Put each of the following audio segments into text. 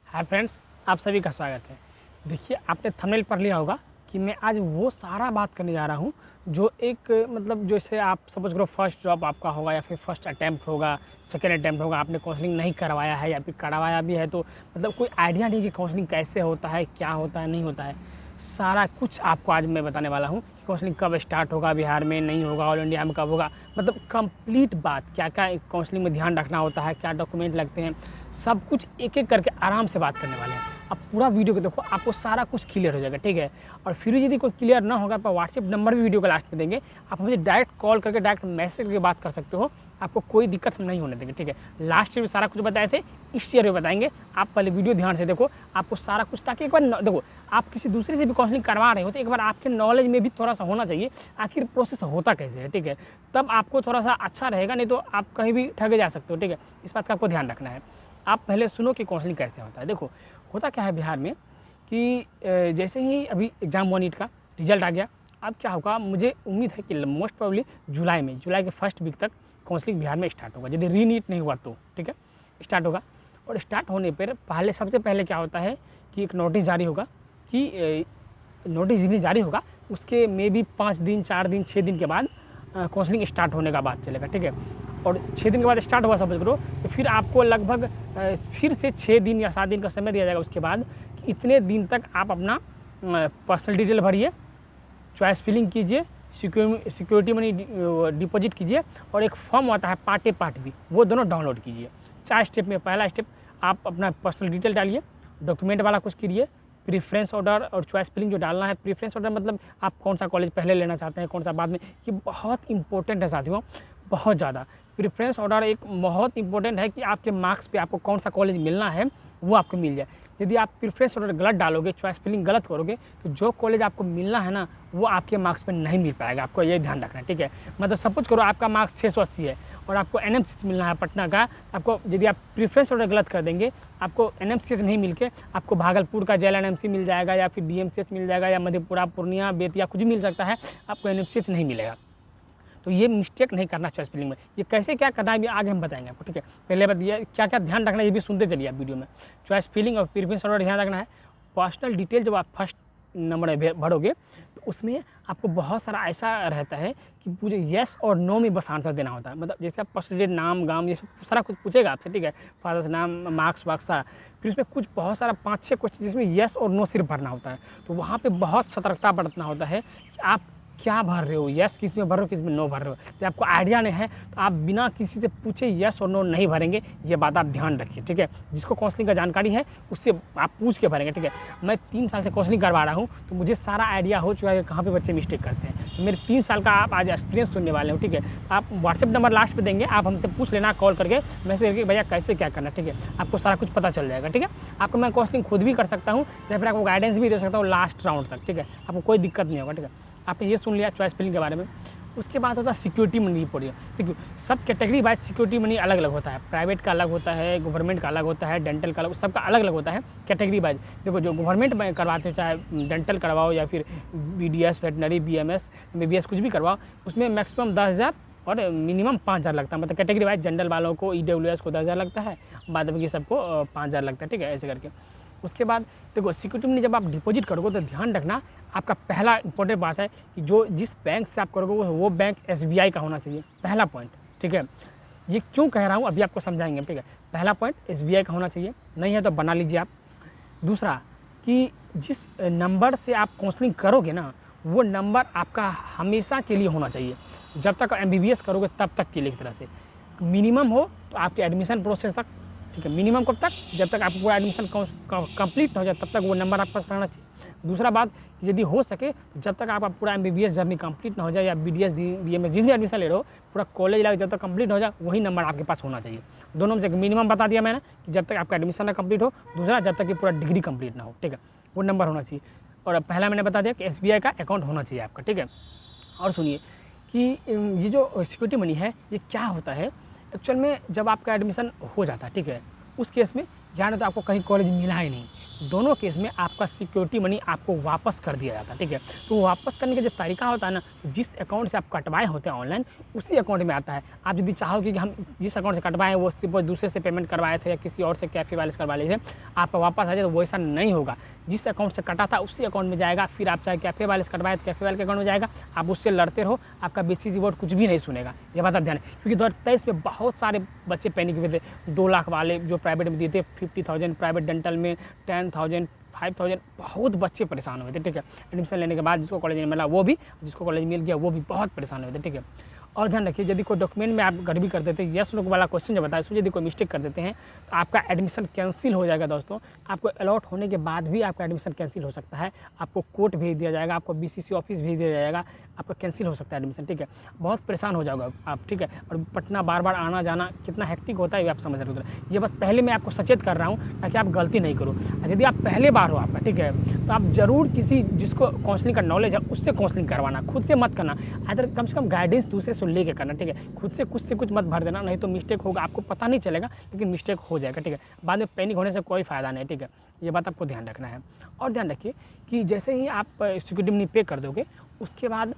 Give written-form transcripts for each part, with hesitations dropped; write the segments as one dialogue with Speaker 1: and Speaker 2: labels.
Speaker 1: Hi friends, आप सभी का स्वागत है। देखिए, आपने थंबनेल पढ़ लिया होगा कि मैं आज वो सारा बात करने जा रहा हूँ जो एक मतलब जैसे आप सपोज करो फर्स्ट जॉब आपका होगा या फिर फर्स्ट अटैम्प्ट होगा, सेकंड अटैम्प्ट होगा, आपने काउंसलिंग नहीं करवाया है या फिर करवाया भी है तो मतलब कोई आइडिया नहीं कि काउंसलिंग कैसे होता है, क्या होता है, नहीं होता है। सारा कुछ आपको आज मैं बताने वाला हूँ कि काउंसलिंग कब स्टार्ट होगा, बिहार में नहीं होगा, ऑल इंडिया में कब होगा, मतलब कंप्लीट बात क्या क्या काउंसलिंग में ध्यान रखना होता है, क्या डॉक्यूमेंट लगते हैं, सब कुछ एक एक करके आराम से बात करने वाले हैं। आप पूरा वीडियो को देखो, आपको सारा कुछ क्लियर हो जाएगा, ठीक है। और फिर यदि कोई क्लियर ना होगा तो व्हाट्सएप नंबर भी वीडियो के लास्ट में देंगे, आप मुझे डायरेक्ट कॉल करके डायरेक्ट मैसेज करके बात कर सकते हो, आपको कोई दिक्कत हम नहीं होने देंगे, ठीक है। लास्ट ईयर में सारा कुछ बताए थे, इस ईयर में बताएंगे। आप पहले वीडियो ध्यान से देखो, आपको सारा कुछ, ताकि एक बार देखो आप किसी दूसरे से भी काउंसलिंग करवा रहे हो तो एक बार आपके नॉलेज में भी थोड़ा सा होना चाहिए आखिर प्रोसेस होता कैसे है, ठीक है। तब आपको थोड़ा सा अच्छा रहेगा, नहीं तो आप कहीं भी ठगे जा सकते हो, ठीक है। इस बात का आपको ध्यान रखना है। आप पहले सुनो कि काउंसलिंग कैसे होता है। देखो, होता क्या है बिहार में कि जैसे ही अभी एग्ज़ाम 1 ईट का रिजल्ट आ गया, अब क्या होगा, मुझे उम्मीद है कि मोस्ट प्रोबेबली जुलाई के फर्स्ट वीक तक काउंसलिंग बिहार में स्टार्ट होगा, यदि री नीट नहीं हुआ तो, ठीक है, स्टार्ट होगा। और स्टार्ट होने पर पहले सबसे पहले क्या होता है कि एक नोटिस जारी होगा कि नोटिस जितनी जारी होगा उसके मे बी 5 दिन, 4 दिन, 6 दिन के बाद काउंसलिंग स्टार्ट होने का बात चलेगा, ठीक है। और 6 दिन के बाद स्टार्ट हुआ समझ करो, तो फिर आपको लगभग फिर से 6 दिन या 7 दिन का समय दिया जाएगा उसके बाद कि इतने दिन तक आप अपना पर्सनल डिटेल भरिए, चॉइस फिलिंग कीजिए, सिक्योरिटी मनी डिपॉजिट कीजिए, और एक फॉर्म आता है पार्ट ए पार्ट बी, वो दोनों डाउनलोड कीजिए। 4 स्टेप में पहला स्टेप आप अपना पर्सनल डिटेल डालिए, डॉक्यूमेंट वाला कुछ कीजिए, प्रीफ्रेंस ऑर्डर और चॉइस फिलिंग जो डालना है। प्रीफ्रेंस ऑर्डर मतलब आप कौन सा कॉलेज पहले लेना चाहते हैं, कौन सा बाद में, ये बहुत इंपॉर्टेंट है साथियों, बहुत ज़्यादा। प्रीफ्रेंस ऑर्डर एक बहुत इंपॉर्टेंट है कि आपके मार्क्स पे आपको कौन सा कॉलेज मिलना है वो आपको मिल जाए। यदि आप प्रीफ्रेंस ऑर्डर गलत डालोगे, चॉइस फिलिंग गलत करोगे, तो जो कॉलेज आपको मिलना है ना वो आपके मार्क्स पे नहीं मिल पाएगा, आपको ये ध्यान रखना है, ठीक है। मतलब सपोज करो आपका मार्क्स 680 है और आपको NMCH मिलना है पटना का, आपको यदि आप प्रीफ्रेंस ऑर्डर गलत कर देंगे, आपको NMCH नहीं मिल के आपको भागलपुर का जेल NMC मिल जाएगा या फिर DMCH मिल जाएगा या मधेपुरा, पूर्णिया, बेतिया कुछ भी मिल सकता है, आपको NMCH नहीं मिलेगा। तो ये मिस्टेक नहीं करना चॉइस फिलिंग में। ये कैसे क्या करना है भी आगे हम बताएंगे आपको, ठीक है। पहले बात ये क्या क्या ध्यान रखना है ये भी सुनते चलिए आप वीडियो में। चॉइस फिलिंग और प्रीफ्रेंस ऑर्डर ध्यान रखना है। पर्सनल डिटेल जब आप फर्स्ट नंबर में भरोगे तो उसमें आपको बहुत सारा ऐसा रहता है कि पूरे येस और नो में बस आंसर देना होता है। मतलब जैसे आप पर्सनल डिटेल, नाम, गाँव, ये सब सारा कुछ पूछेगा आपसे, ठीक है, फादर्स नाम, मार्क्स वार्क्स सारा। फिर उसमें कुछ बहुत सारा 5-6 क्वेश्चन जिसमें येस और नो सिर्फ भरना होता है। तो वहाँ पे बहुत सतर्कता बरतना होता है कि आप क्या भर रहे हो, यस किस में भर रहे हो, किस में नो भर रहे हो। तो आपको आइडिया नहीं है तो आप बिना किसी से पूछे यस और नो नहीं भरेंगे, ये बात आप ध्यान रखिए, ठीक है। जिसको काउंसलिंग का जानकारी है उससे आप पूछ के भरेंगे, ठीक है। मैं 3 साल से काउंसलिंग करवा रहा हूँ तो मुझे सारा आइडिया हो चुका है कहाँ पे बच्चे मिस्टेक करते हैं। तो मेरे 3 साल का आप आज एक्सपीरियंस सुनने वाले हो, ठीक है। आप व्हाट्सएप नंबर लास्ट पे देंगे, आप हमसे पूछ लेना कॉल करके, मैसेज करके, भैया कैसे क्या करना, ठीक है। आपको सारा कुछ पता चल जाएगा, ठीक है। आपको मैं काउंसलिंग खुद भी कर सकता हूँ या फिर आपको गाइडेंस भी दे सकता हूँ लास्ट राउंड तक, ठीक है। आपको कोई दिक्कत नहीं होगा, ठीक है। आपने ये सुन लिया चॉइस फिलिंग के बारे में। उसके बाद होता है सिक्योरिटी मनी रिपोर्ट। देखिए, सब कैटेगरी वाइज सिक्योरिटी मनी अलग अलग होता है। प्राइवेट का अलग होता है, गवर्नमेंट का अलग होता है, डेंटल का अलग, सबका अलग अलग होता है कैटेगरी वाइज। देखो, जो गवर्नमेंट में करवाते हो, चाहे डेंटल करवाओ या फिर BDS, वेटनरी, BMS, MBBS कुछ भी करवाओ, उसमें मैक्सिमम 10,000 और मिनिमम 5,000 लगता है। मतलब कैटेगरी वाइज जनरल वालों को, EWS को 10,000 लगता है, बाद बाकी सबको 5,000 लगता है, ठीक है, ऐसे करके। उसके बाद देखो, सिक्योरिटी मनी जब आप डिपॉजिट करोगे तो ध्यान रखना, आपका पहला इंपॉर्टेंट बात है कि जो जिस बैंक से आप करोगे वो बैंक SBI का होना चाहिए, पहला पॉइंट, ठीक है। ये क्यों कह रहा हूँ अभी आपको समझाएंगे, ठीक है। पहला पॉइंट SBI का होना चाहिए, नहीं है तो बना लीजिए आप। दूसरा कि जिस नंबर से आप काउंसलिंग करोगे ना वो नंबर आपका हमेशा के लिए होना चाहिए, जब तक MBBS करोगे तब तक के लिए, एक तरह से मिनिमम हो तो आपके एडमिशन प्रोसेस तक, ठीक है। मिनिमम कब तक, जब तक आपको पूरा एडमिशन कंप्लीट ना हो जाए तब तक वो नंबर आपके पास रहना चाहिए। दूसरा बात, यदि हो सके तो जब तक आपका पूरा MBBS जर्नी कंप्लीट ना हो जाए, या BDS, BMS जिस भी एडमिशन ले रहे हो, पूरा कॉलेज लाइफ जब तक कंप्लीट हो जाए वही नंबर आपके पास होना चाहिए। दोनों में से मिनिमम बता दिया मैंने कि जब तक आपका एडमिशन ना कंप्लीट हो, दूसरा जब तक कि पूरा डिग्री कंप्लीट ना हो, ठीक है, वो नंबर होना चाहिए। और पहला मैंने बता दिया कि SBI का अकाउंट होना चाहिए आपका, ठीक है। और सुनिए कि ये जो सिक्योरिटी मनी है ये क्या होता है एक्चुअल में, जब आपका एडमिशन हो जाता है, ठीक है, उस केस में जाने तो आपको कहीं कॉलेज मिला ही नहीं, दोनों केस में आपका सिक्योरिटी मनी आपको वापस कर दिया जाता है, ठीक है। तो वापस करने का जो तरीका होता है ना, जिस अकाउंट से आप कटवाए होते हैं ऑनलाइन, उसी अकाउंट में आता है। आप यदि चाहोगे कि हम जिस अकाउंट से कटवाए वो सिर्फ दूसरे से पेमेंट करवाए थे या किसी और से कैफ़े वाले से करवा लीजिए, आपका वापस आ जाए, तो वैसा नहीं होगा। जिस अकाउंट से कटा था उसी अकाउंट में जाएगा, फिर आप चाहे कैफ़े वाले से कटवाए तो कैफ़े वाले के अकाउंट में जाएगा, आप उससे लड़ते रहो, आपका BCC बोर्ड कुछ भी नहीं सुनेगा। ये बात आप ध्यान, क्योंकि 2023 में बहुत सारे बच्चे पैनिक हुए थे। 2 लाख वाले जो प्राइवेट में दिए थे, 50,000 प्राइवेट डेंटल में, 10,000, 5,000, बहुत बच्चे परेशान हुए थे, ठीक है। एडमिशन लेने के बाद जिसको कॉलेज नहीं मिला वो भी, जिसको कॉलेज मिल गया वो भी बहुत परेशान हुए थे, ठीक है। और ध्यान रखिए, यदि कोई डॉक्यूमेंट में आप गड़बड़ी कर देते हैं, यस नो वाला क्वेश्चन जो बताया, उसमें यदि कोई मिस्टेक कर देते हैं तो आपका एडमिशन कैंसिल हो जाएगा दोस्तों। आपको अलॉट होने के बाद भी आपका एडमिशन कैंसिल हो सकता है। आपको कोर्ट भेज दिया जाएगा, आपको BCC ऑफिस भेज दिया जाएगा, आपका कैंसिल हो सकता है एडमिशन, ठीक है। बहुत परेशान हो जाओगे आप, ठीक है। और पटना बार बार आना जाना कितना हेक्टिक होता है ये आप समझ रहे हो। ये बात पहले मैं आपको सचेत कर रहा हूँ ताकि आप गलती नहीं करो। यदि आप पहले बार हो आपका, ठीक है, तो आप ज़रूर किसी जिसको काउंसलिंग का नॉलेज है उससे काउंसलिंग करवाना, खुद से मत करना। अगर कम से कम गाइडेंस दूसरे से लेके करना, ठीक है। खुद से कुछ मत भर देना, नहीं तो मिस्टेक होगा, आपको पता नहीं चलेगा लेकिन मिस्टेक हो जाएगा, ठीक है। बाद में पैनिक होने से कोई फ़ायदा नहीं, ठीक है। ये बात आपको ध्यान रखना है। और ध्यान रखिए कि जैसे ही आप सिक्योरिटी मनी पे कर दोगे, उसके बाद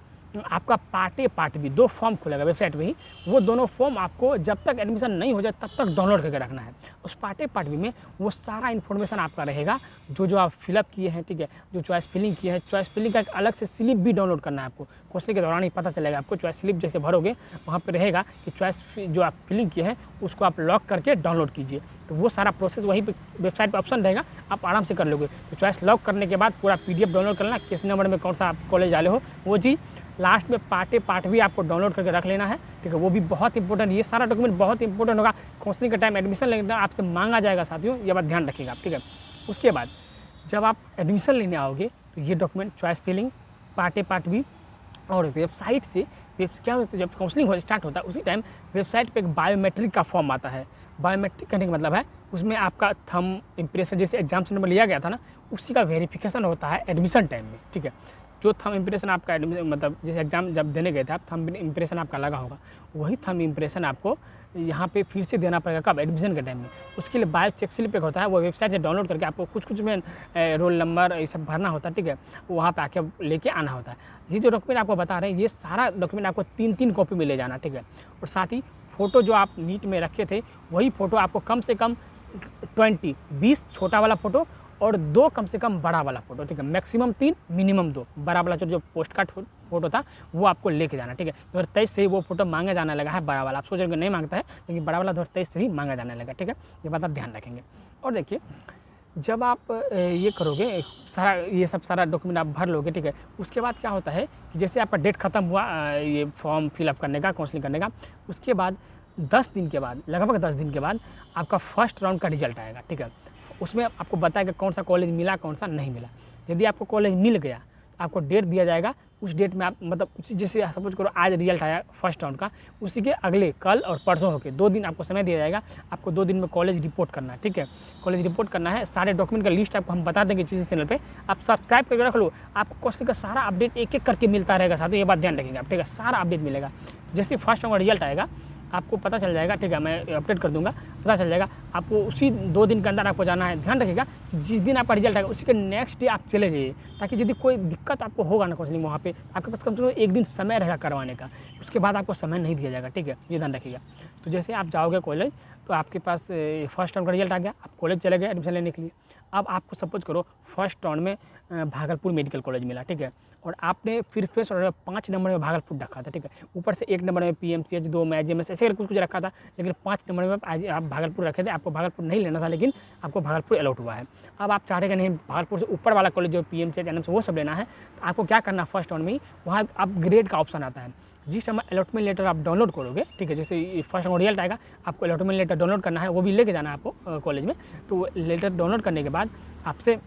Speaker 1: आपका पार्ट बी 2 फॉर्म खुलेगा वेबसाइट पे ही। वो दोनों फॉर्म आपको जब तक एडमिशन नहीं हो जाए तब तक डाउनलोड करके रखना है। उस पार्ट बी में वो सारा इन्फॉर्मेशन आपका रहेगा, जो आप फिलअप किए हैं, ठीक है, जो चॉइस फिलिंग किए हैं। चॉइस फिलिंग का एक अलग से स्लिप भी डाउनलोड करना है आपको, कोर्स के दौरान ही पता चलेगा आपको। चॉइस स्लिप जैसे भरोगे वहाँ पर रहेगा कि चॉइस जो आप फिलिंग किए हैं उसको आप लॉक करके डाउनलोड कीजिए। तो वो सारा प्रोसेस वहीं पर वेबसाइट पर ऑप्शन रहेगा, आप आराम से कर लोगे। तो चॉइस लॉक करने के बाद पूरा PDF डाउनलोड करना, किस नंबर में कौन सा आप कॉलेज डाले हो वो चीज़। लास्ट में पार्ट भी आपको डाउनलोड करके रख लेना है, ठीक है। वो भी बहुत इंपॉर्टेंट, ये सारा डॉक्यूमेंट बहुत इंपॉर्टेंट होगा। काउंसलिंग का टाइम एडमिशन लेना आपसे मांगा जाएगा साथियों, ये बात ध्यान रखिएगा आप, ठीक है। उसके बाद जब आप एडमिशन लेने आओगे तो ये डॉक्यूमेंट चॉइस फिलिंग, पार्ट भी, और वेबसाइट से क्या होता है, जब काउंसलिंग स्टार्ट होता है उसी टाइम वेबसाइट पे एक बायोमेट्रिक का फॉर्म आता है। बायोमेट्रिक करने का मतलब है उसमें आपका थंब इम्प्रेशन, जैसे एग्जाम सेंटर में लिया गया था ना, उसी का वेरिफिकेशन होता है एडमिशन टाइम में, ठीक है। जो थंब इम्प्रेशन आपका मतलब जैसे एग्जाम जब देने गए थे आप, थंब इम्प्रेशन आपका लगा होगा, वही थंब इम्प्रेशन आपको यहाँ पे फिर से देना पड़ेगा। कब? एडमिशन के टाइम में। उसके लिए बायो चेक स्लिप एक होता है, वो वेबसाइट से डाउनलोड करके आपको कुछ में रोल नंबर ये सब भरना होता है, ठीक है। वहाँ पे आके लेके आना होता है। ये जो डॉक्यूमेंट आपको बता रहे हैं, ये सारा डॉक्यूमेंट आपको 3-3 कॉपी में ले जाना, ठीक है। और साथ ही फ़ोटो जो आप नीट में रखे थे वही फ़ोटो आपको कम से कम 20 छोटा वाला फ़ोटो और 2 कम से कम बड़ा वाला फ़ोटो, ठीक है। मैक्सिमम 3 मिनिमम 2 बड़ा वाला जो पोस्ट कार्ड फ़ोटो था वो आपको लेके जाना, ठीक है। 2023 से ही वो फ़ोटो मांगा जाने लगा है बड़ा वाला। आप सोच रहे नहीं मांगता है, लेकिन बड़ा वाला 2023 से ही मांगा जाने लगा, ठीक है। ये बात आप ध्यान रखेंगे। और देखिए, जब आप ये करोगे सारा, ये सब सारा डॉक्यूमेंट आप भर लोगे, ठीक है। उसके बाद क्या होता है कि जैसे आपका डेट ख़त्म हुआ ये फॉर्म फिलअप करने का, काउंसलिंग करने का, उसके बाद 10 दिन के बाद, लगभग 10 दिन के बाद आपका फर्स्ट राउंड का रिजल्ट आएगा, ठीक है। उसमें आपको बताएगा कौन सा कॉलेज मिला, कौन सा नहीं मिला। यदि आपको कॉलेज मिल गया तो आपको डेट दिया जाएगा, उस डेट में आप मतलब उसी, जैसे सपोज करो आज रिजल्ट आया फर्स्ट राउंड का, उसी के अगले कल और परसों होके 2 दिन आपको समय दिया जाएगा। आपको 2 दिन में कॉलेज रिपोर्ट करना है, ठीक है। कॉलेज रिपोर्ट करना है, सारे डॉक्यूमेंट का लिस्ट आपको हम बता देंगे इसी चैनल पे, आप सब्सक्राइब करके रख लो। आपको काउंसलिंग का सारा अपडेट एक-एक करके मिलता रहेगा साथियों, ये बात ध्यान रखेंगे आप, ठीक है। सारा अपडेट मिलेगा। जैसे फर्स्ट राउंड का रिजल्ट आएगा आपको पता चल जाएगा, ठीक है, मैं अपडेट कर दूंगा, पता चल जाएगा। आपको उसी 2 दिन के अंदर आपको जाना है। ध्यान रखिएगा जिस दिन आपका रिजल्ट आएगा उसी के नेक्स्ट डे आप चले जाइए, ताकि यदि कोई दिक्कत आपको होगा ना काउंसलिंग, वहाँ पे आपके पास कम से कम 1 दिन समय रहेगा करवाने का। उसके बाद आपको समय नहीं दिया जाएगा, ठीक है, ये ध्यान रखिएगा। तो जैसे आप जाओगे कॉलेज तो आपके पास फर्स्ट राउंड का रिजल्ट आ गया, आप कॉलेज चले गए एडमिशन लेने के लिए। अब आपको सपोज करो फर्स्ट राउंड में भागलपुर मेडिकल कॉलेज मिला, ठीक है। और आपने फिर फर्स्ट राउंड में 5 नंबर में भागलपुर रखा था, ठीक है। ऊपर से 1 नंबर में PMCH, 2 में IGMS, ऐसे कुछ रखा था, लेकिन 5 नंबर में आप भागलपुर रखे थे। आपको भागलपुर नहीं लेना था, लेकिन आपको भागलपुर अलॉट हुआ है। अब आप चाह रहे कि नहीं भागलपुर से ऊपर वाला कॉलेज जो PMCH, NMC वो सब लेना है, तो आपको क्या करना है, फर्स्ट राउंड में ही वहाँ अपग्रेड का ऑप्शन आता है। जिस समय अलॉटमेंट लेटर आप डाउनलोड करोगे, ठीक है, जैसे फर्स्ट राउंड रिजल्ट आएगा आपको अलॉटमेंट लेटर डाउनलोड करना है, वो भी लेके जाना है आपको कॉलेज में। तो लेटर डाउनलोड करने के बाद आपसे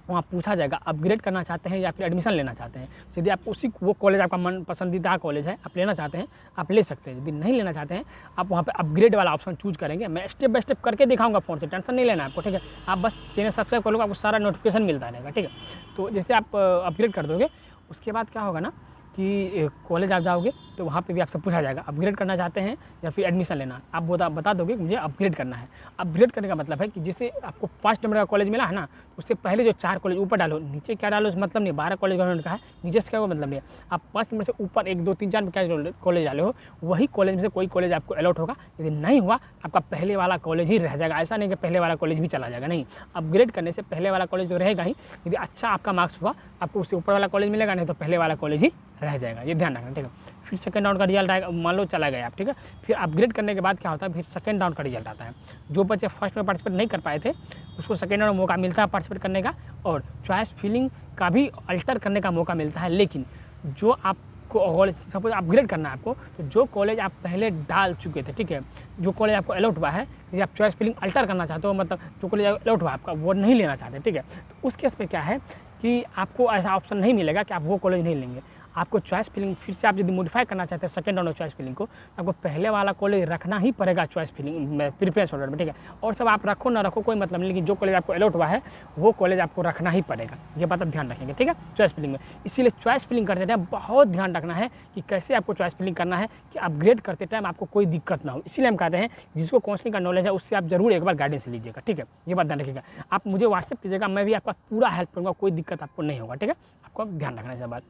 Speaker 1: वहाँ पूछा जाएगा अपग्रेड करना चाहते हैं या फिर एडमिशन लेना चाहते हैं। यदि आप उसी वो कॉलेज आपका मन पसंदीदा कॉलेज है, आप लेना चाहते हैं आप ले सकते हैं। यदि नहीं लेना चाहते हैं आप वहाँ पे अपग्रेड वाला ऑप्शन चूज करेंगे। मैं स्टेप बाय स्टेप करके दिखाऊंगा फ़ोन से, टेंशन नहीं लेना आपको, ठीक है। आप बस चैनल सब्सक्राइब कर लोगे, आपको सारा नोटिफिकेशन मिलता रहेगा, ठीक है। तो जैसे आप अपग्रेड कर दोगे उसके बाद क्या होगा ना कि कॉलेज आप जाओगे तो वहाँ पे भी आपसे पूछा जाएगा अपग्रेड करना चाहते हैं या फिर एडमिशन लेना। आप बता दोगे कि मुझे अपग्रेड करना है। अपग्रेड करने का मतलब है कि जिसे आपको 5 नंबर का कॉलेज मिला है ना, उससे पहले जो 4 कॉलेज ऊपर डालो, नीचे क्या डालो उस मतलब नहीं, 12 कॉलेज गवर्नमेंट का है, नीचे से क्या कोई मतलब नहीं है। आप 5 नंबर से ऊपर 1 2 3 4 में क्या कॉलेज डाले हो, वही कॉलेज में से कोई कॉलेज आपको अलॉट होगा। यदि नहीं हुआ आपका पहले वाला कॉलेज ही रह जाएगा। ऐसा नहीं कि पहले वाला कॉलेज भी चला जाएगा, नहीं, अपग्रेड करने से पहले वाला कॉलेज तो रहेगा ही। यदि अच्छा आपका मार्क्स हुआ आपको उससे ऊपर वाला कॉलेज मिलेगा, नहीं तो पहले वाला कॉलेज ही रह जाएगा, ये ध्यान रखना, ठीक है। फिर सेकंड राउंड का रिजल्ट आएगा, मान लो चला गया आप, ठीक है। फिर अपग्रेड करने के बाद क्या होता है, फिर सेकंड राउंड का रिजल्ट आता है। जो बच्चे फर्स्ट में पार्टिसिपेट नहीं कर पाए थे उसको सेकंड राउंड में मौका मिलता है पार्टिसिपेट करने का, और चॉइस फिलिंग का भी अल्टर करने का मौका मिलता है। लेकिन जो आपको कॉलेज सपोज अपग्रेड करना है आपको, तो जो कॉलेज आप पहले डाल चुके थे, ठीक है, जो कॉलेज आपको अलॉट हुआ है, यदि आप चॉइस फिलिंग अल्टर करना चाहते हो, मतलब जो कॉलेज अलॉट हुआ आपका वो नहीं लेना चाहते, ठीक है, तो उस केस में क्या है कि आपको ऐसा ऑप्शन नहीं मिलेगा कि आप वो कॉलेज नहीं लेंगे। आपको चॉइस फिलिंग फिर से आप यदि मॉडिफाई करना चाहते हैं second round of choice filling को, आपको पहले वाला कॉलेज रखना ही पड़ेगा चॉइस फिलिंग में, प्रेफरेंस ऑर्डर में, ठीक है। और सब आप रखो ना रखो कोई मतलब नहीं, लेकिन जो कॉलेज आपको अलॉट हुआ है वो कॉलेज आपको रखना ही पड़ेगा, ये बात आप ध्यान रखेंगे, ठीक है, चॉइस फिलिंग में। इसीलिए चॉइस फिलिंग करते टाइम बहुत ध्यान रखना है कि कैसे आपको चॉइस फिलिंग करना है कि अपग्रेड करते टाइम आपको कोई दिक्कत ना हो। इसीलिए हम कहते हैं जिसको काउंसलिंग का नॉलेज है उससे आप जरूर एक बार गाइडेंस लीजिएगा, ठीक है, ये बात ध्यान रखिएगा। आप मुझे व्हाट्सएप कीजिएगा, मैं भी आपका पूरा हेल्प करूँगा, कोई दिक्कत आपको नहीं होगा, ठीक है, आपको ध्यान रखना है इस बात।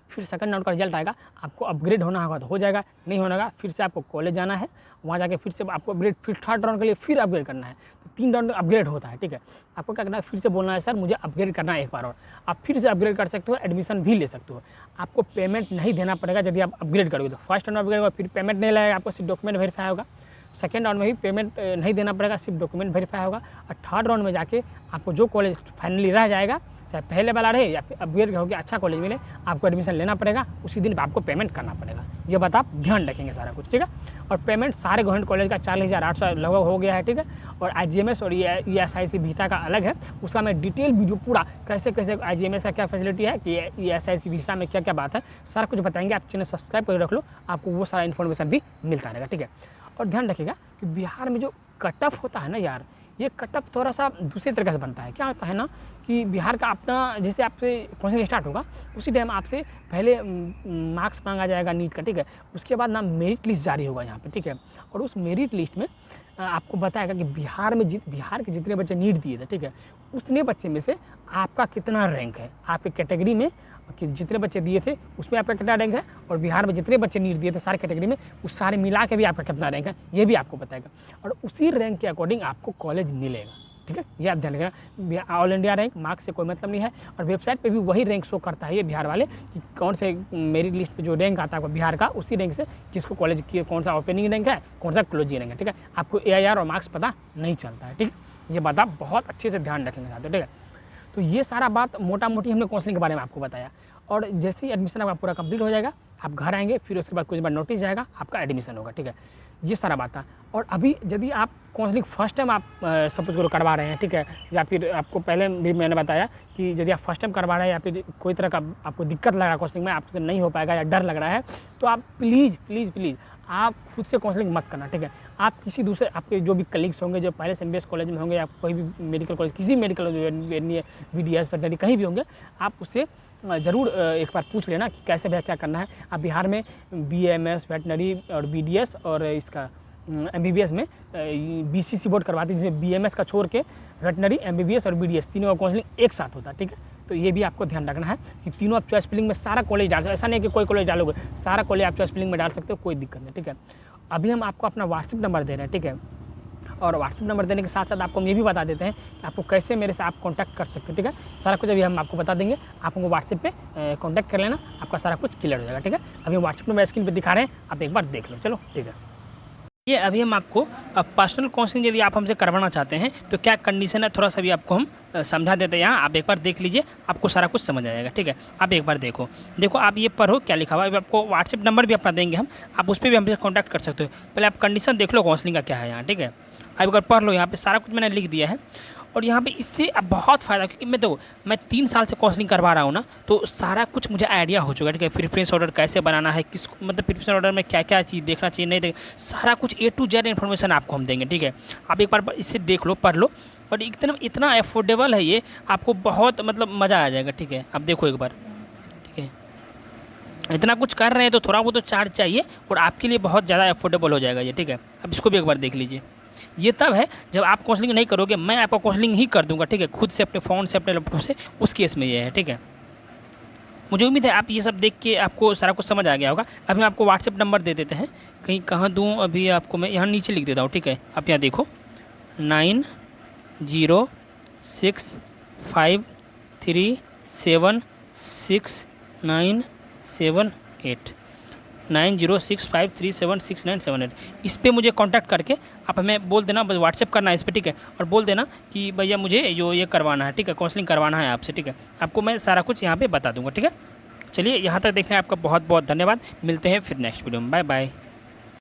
Speaker 1: फिर सेकंड राउंड का रिजल्ट आएगा, आपको अपग्रेड होना होगा तो हो जाएगा, नहीं होना होगा फिर से आपको कॉलेज जाना है, वहाँ जाके फिर से आपको अपग्रेड, फिर थर्ड राउंड के लिए फिर अपग्रेड करना है। तो 3 राउंड अपग्रेड होता है, ठीक है। आपको क्या करना है, फिर से बोलना है सर मुझे अपग्रेड करना है एक बार और। आप फिर से अपग्रेड कर सकते हो, एडमिशन भी ले सकते हो। आपको पेमेंट नहीं देना पड़ेगा यदि आप अपग्रेड करोगे तो। फर्स्ट राउंड अपग्रेड होगा फिर पेमेंट नहीं लगेगा, आपको सिर्फ डॉक्यूमेंट वेरीफाई होगा। सेकेंड राउंड में भी पेमेंट नहीं देना पड़ेगा, सिर्फ डॉक्यूमेंट वेरीफाई होगा। और थर्ड राउंड में जाके आपको जो कॉलेज फाइनली रह जाएगा, चाहे पहले वाला रहे या फिर अपग्रेड हो गया अच्छा कॉलेज मिले, आपको एडमिशन लेना पड़ेगा, उसी दिन आपको पेमेंट करना पड़ेगा। ये बात आप ध्यान रखेंगे सारा कुछ, ठीक है। और पेमेंट सारे गवर्नमेंट कॉलेज का 40,800 लगभग हो गया है, ठीक है। और IGMS और ESIC वीटा का अलग है, उसका मैं डिटेल वीडियो पूरा कैसे कैसे IGMS का क्या फैसिलिटी है कि ESIC वीटा में क्या क्या बात है सारा कुछ बताएंगे। आप चैनल सब्सक्राइब करके रख लो, आपको वो सारा इन्फॉर्मेशन भी मिलता रहेगा, ठीक है। और ध्यान रखिएगा कि बिहार में जो कट ऑफ होता है ना यार, ये कट ऑफ थोड़ा सा दूसरे तरीके से बनता है। क्या होता है ना कि बिहार का अपना जैसे आपसे काउंसलिंग स्टार्ट होगा उसी टाइम आपसे पहले मार्क्स मांगा जाएगा नीट का, ठीक है। उसके बाद ना मेरिट लिस्ट जारी होगा यहाँ पे, ठीक है। और उस मेरिट लिस्ट में आपको बताएगा कि बिहार के जितने बच्चे नीट दिए थे, ठीक है, उतने बच्चे में से आपका कितना रैंक है, आपके कैटेगरी में कि जितने बच्चे दिए थे उसमें आपका कितना रैंक है, और बिहार में जितने बच्चे नीट दिए थे सारे कैटेगरी में उस सारे मिला के भी आपका कितना रैंक है, ये भी आपको बताएगा। और उसी रैंक के अकॉर्डिंग आपको कॉलेज मिलेगा, ठीक है, ये आप ध्यान रखना। ऑल इंडिया रैंक मार्क्स से कोई मतलब नहीं है, और वेबसाइट पे भी वही रैंक शो करता है ये बिहार वाले कि कौन से मेरिट लिस्ट पे जो रैंक आता है बिहार का, उसी रैंक से किसको कॉलेज की कौन सा ओपनिंग रैंक है, कौन सा क्लोजिंग रैंक है, ठीक है। आपको AIR और मार्क्स पता नहीं चलता है, ठीक है। ये बात आप बहुत अच्छे से ध्यान रखेंगे साथ, ठीक है। तो ये सारा बात मोटा मोटी हमने काउंसलिंग के बारे में आपको बताया। और जैसे ही एडमिशन आपका पूरा कंप्लीट हो जाएगा आप घर आएंगे, फिर उसके बाद कुछ बार नोटिस जाएगा, आपका एडमिशन होगा, ठीक है। ये सारा बात था। और अभी यदि आप काउंसलिंग फर्स्ट टाइम आप सपोज करो करवा रहे हैं, ठीक है, या फिर आपको पहले भी मैंने बताया कि यदि आप फर्स्ट टाइम करवा रहे हैं या फिर कोई तरह का आपको दिक्कत लग रहा है काउंसलिंग में, आपसे नहीं हो पाएगा या डर लग रहा है, तो आप प्लीज़ आप खुद से काउंसलिंग मत करना, ठीक है। आप किसी दूसरे आपके जो भी कलीग्स होंगे जो पहले से MBS कॉलेज में होंगे या कोई भी मेडिकल कॉलेज, किसी मेडिकल VDS वेटनरी कहीं भी होंगे, आप उससे ज़रूर एक बार पूछ लेना कि कैसे भैया क्या करना है। आप बिहार में BAMS वेटनरी और BDS और इसका MBBS में BCC बोर्ड करवाती है, जिसमें BMS का छोड़ के वेटनरी, MBBS और BDS तीनों का काउंसलिंग एक साथ होता है, ठीक है। तो ये भी आपको ध्यान रखना है कि तीनों आप चॉइस फिलिंग में सारा कॉलेज डाल सकते हो। ऐसा नहीं कि कोई कॉलेज डालोगे, सारा कॉलेज आप चॉइस फिलिंग में डाल सकते हो, कोई दिक्कत नहीं, ठीक है। अभी हम आपको अपना व्हाट्सएप नंबर दे रहे हैं, ठीक है। और व्हाट्सएप नंबर देने के साथ साथ आपको हम ये भी बता देते हैं कि आपको कैसे मेरे से आप कांटेक्ट कर सकते हो, ठीक है। सारा कुछ अभी हम आपको बता देंगे, आप हमको व्हाट्सएप पे कांटेक्ट कर लेना, आपका सारा कुछ क्लियर हो जाएगा, ठीक है। अभी हम व्हाट्सएप नंबर स्क्रीन पे दिखा रहे हैं, आप एक बार देख लो, चलो ठीक है। ये अभी हम आपको पर्सनल काउंसलिंग यदि आप हमसे करवाना चाहते हैं तो क्या कंडीशन है, थोड़ा सा भी आपको हम समझा देते हैं। यहाँ आप एक बार देख लीजिए, आपको सारा कुछ समझ आ जाएगा, ठीक है। आप एक बार देखो आप ये पढ़ो क्या लिखा हुआ है। अभी आपको व्हाट्सएप नंबर भी अपना देंगे हम, आप उस पर भी हमसे कॉन्टैक्ट कर सकते हो। पहले आप कंडीशन देख लो काउंसलिंग का क्या है यहाँ, ठीक है। अब अगर पढ़ लो, यहाँ पे सारा कुछ मैंने लिख दिया है। और यहाँ पे इससे अब बहुत फ़ायदा, क्योंकि मैं 3 साल से काउंसलिंग करवा रहा हूँ ना, तो सारा कुछ मुझे आइडिया हो चुका है, ठीक है। प्रेफरेंस ऑर्डर कैसे बनाना है, किस मतलब प्रेफरेंस ऑर्डर में क्या क्या चीज़ देखना चाहिए, नहीं सारा कुछ A to Z इन्फॉर्मेशन आपको हम देंगे, ठीक है। आप एक बार इससे देख लो, पढ़ लो। और इतना अफोर्डेबल है ये, आपको बहुत मतलब मज़ा आ जाएगा, ठीक है। आप देखो एक बार, ठीक है। इतना कुछ कर रहे हैं तो थोड़ा वो तो चार्ज चाहिए, और आपके लिए बहुत ज़्यादा अफोर्डेबल हो जाएगा ये, ठीक है। अब इसको भी एक बार देख लीजिए।
Speaker 2: ये तब है जब आप काउंसलिंग नहीं करोगे, मैं आपका काउंसलिंग ही कर दूंगा, ठीक है, खुद से अपने फ़ोन से अपने लैपटॉप से, उस केस में ये है, ठीक है। मुझे उम्मीद है आप ये सब देख के आपको सारा कुछ समझ आ गया होगा। अभी हम आपको व्हाट्सएप नंबर दे देते हैं, कहीं कहाँ दूँ, अभी आपको मैं यहाँ नीचे लिख देता हूँ, ठीक है। आप यहाँ देखो 9065376978 9065376978। इस पे मुझे कांटेक्ट करके आप हमें बोल देना, बस व्हाट्सएप करना है इस पे, ठीक है, और बोल देना कि भैया मुझे जो ये करवाना है, ठीक है, काउंसलिंग करवाना है आपसे, ठीक है। आपको मैं सारा कुछ यहाँ पे बता दूंगा, ठीक है। चलिए, यहाँ तक देखने आपका बहुत बहुत धन्यवाद। मिलते हैं फिर नेक्स्ट वीडियो में। Bye bye.